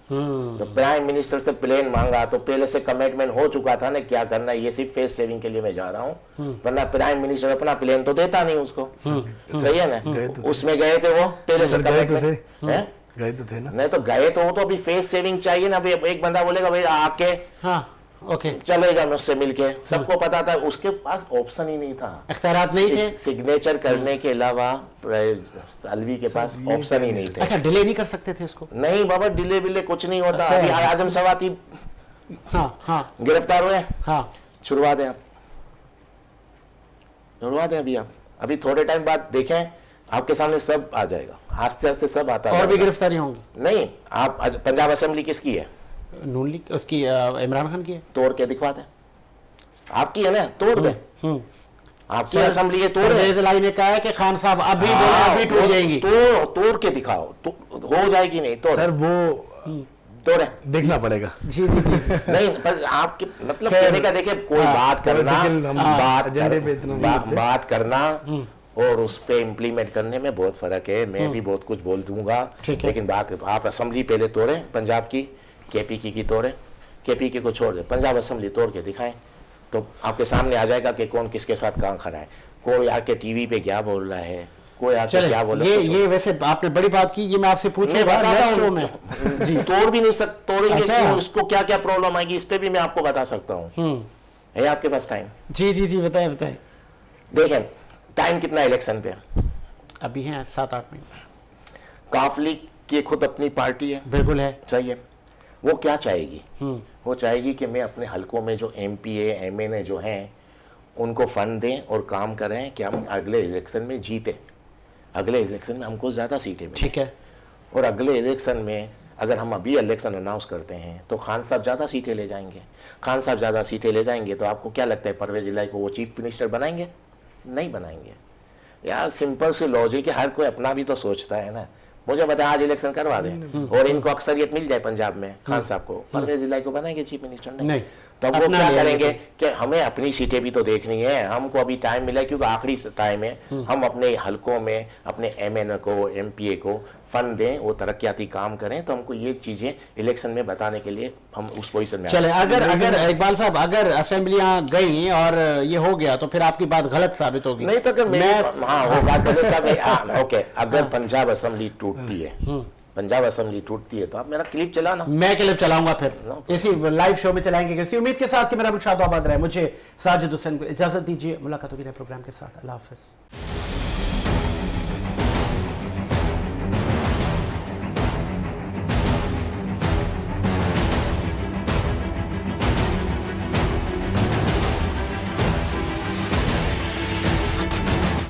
तो प्राइम मिनिस्टर से प्लेन मांगा तो पहले से कमिटमेंट हो चुका था ना क्या करना है, ये सिर्फ फेस सेविंग के लिए मैं जा रहा हूँ, वरना प्राइम मिनिस्टर अपना प्लेन तो देता नहीं उसको। सही है ना, उसमें गए थे वो पहले से कमिटमेंट है, गए तो थे ना। नहीं तो गए तो वो तो अभी फेस सेविंग चाहिए ना। अभी एक बंदा बोलेगा भाई आके हाँ ओके चलेगा मुझसे मिलके, सबको पता था उसके पास ऑप्शन ही नहीं था, इख्तियारात नहीं थे। सिग्नेचर करने के अलावा अलवी के पास ऑप्शन ही नहीं थे। अच्छा डिले नहीं कर सकते थे इसको? नहीं बाबा, डिले बिले कुछ नहीं होता। अच्छा, अभी आजम सवाती हाँ हाँ गिरफ्तार हुए, हाँ छुड़वा दें आप, छुड़वा दें अभी आप, अभी थोड़े टाइम बाद देखें आपके सामने सब आ जाएगा, आस्ते आस्ते सब आता और भी जाएगा। गिरफ्तारी होंगी? नहीं, आप पंजाब असेंबली किसकी है? नून लीग उसकी इमरान खान की है। तोड़ के दिखवा दें, आपकी है ना, तोड़ दें, आपकी असेंबली है, तोड़ परवेज इलाही ने कहा है कि खान साहब अभी बोले अभी टूट जाएंगी। तोड़ के दिखाओ, तो हो जाएगी। नहीं तोड़ सर वो तोड़े, देखना पड़ेगा। जी जी जी जी। नहीं बस आपके मतलब कहने का देखिए, कोई बात करना, बात करना और उस पे इम्प्लीमेंट करने में बहुत फर्क है। मैं भी बहुत कुछ बोल दूंगा, लेकिन बात आप असेंबली पहले तोड़े, पंजाब की केपीके की तोड़े, केपीके को छोड़ दे, पंजाब असेंबली तोड़ के दिखाएं तो आपके सामने आ जाएगा कि कौन किसके साथ कहाँ खड़ा है, कोई आके टीवी पे क्या बोल रहा है, कोई आके क्या बोल रहा है। ये वैसे आपने बड़ी बात की, ये मैं आपसे पूछूंगा नेक्स्ट शो में। जी तोड़ भी नहीं सकते, तोड़ेंगे अच्छा। क्यों, उसको क्या क्या प्रॉब्लम आएगी, इस पे भी मैं आपको बता सकता हूँ। है आपके पास टाइम? जी जी जी बताएं बताएं। देखें टाइम कितना है इलेक्शन पे? अभी हैं 7-8 महीने। काफली की खुद अपनी पार्टी है, बिल्कुल है। चाहिए, वो क्या चाहेगी? वो चाहेगी कि मैं अपने हलकों में जो एमपीए एमएनए जो हैं उनको फंड दें और काम करें कि हम अगले इलेक्शन में जीते, अगले इलेक्शन में हमको ज़्यादा सीटें मिलें। ठीक है। और अगले इलेक्शन में अगर हम अभी इलेक्शन अनाउंस करते हैं तो खान साहब ज़्यादा सीटें ले जाएंगे, खान साहब ज़्यादा सीटें ले जाएंगे तो आपको क्या लगता है परवेज इलाही को वो चीफ मिनिस्टर बनाएंगे? नहीं बनाएंगे। यार सिंपल सी लॉजिक है, हर कोई अपना भी तो सोचता है ना। मुझे बता आज इलेक्शन करवा दें और इनको अक्सरियत मिल जाए पंजाब में, खान साहब को, परवेज इलाही को बनाएंगे चीफ मिनिस्टर? नहीं। तब वो क्या करेंगे कि हमें अपनी सीटें भी तो देखनी है, हमको अभी टाइम मिला है क्योंकि आखिरी टाइम है, हम अपने हलकों में अपने एमएनए को एमपीए को फंड दें, वो तरक्याती काम करें, तो हमको ये चीजें इलेक्शन में बताने के लिए हम उस पोजीशन में चले। अगर इकबाल साहब अगर असेंबलियां गई और ये हो गया तो फिर आपकी बात गलत साबित होगी। नहीं तो हाँ वो बात गलत साबित ओके। अगर पंजाब असेंबली टूटती है, पंजाब असेंबली टूटती है तो आप मेरा क्लिप चलाना, मैं क्लिप चलाऊंगा फिर इसी लाइव शो में चलाएंगे। इसी उम्मीद के साथ कि मेरा मुशाद आबाद रहे। मुझे साजिद हुसैन को इजाजत दीजिए, मुलाकात होगी नए प्रोग्राम के साथ। अल्लाह हाफिज।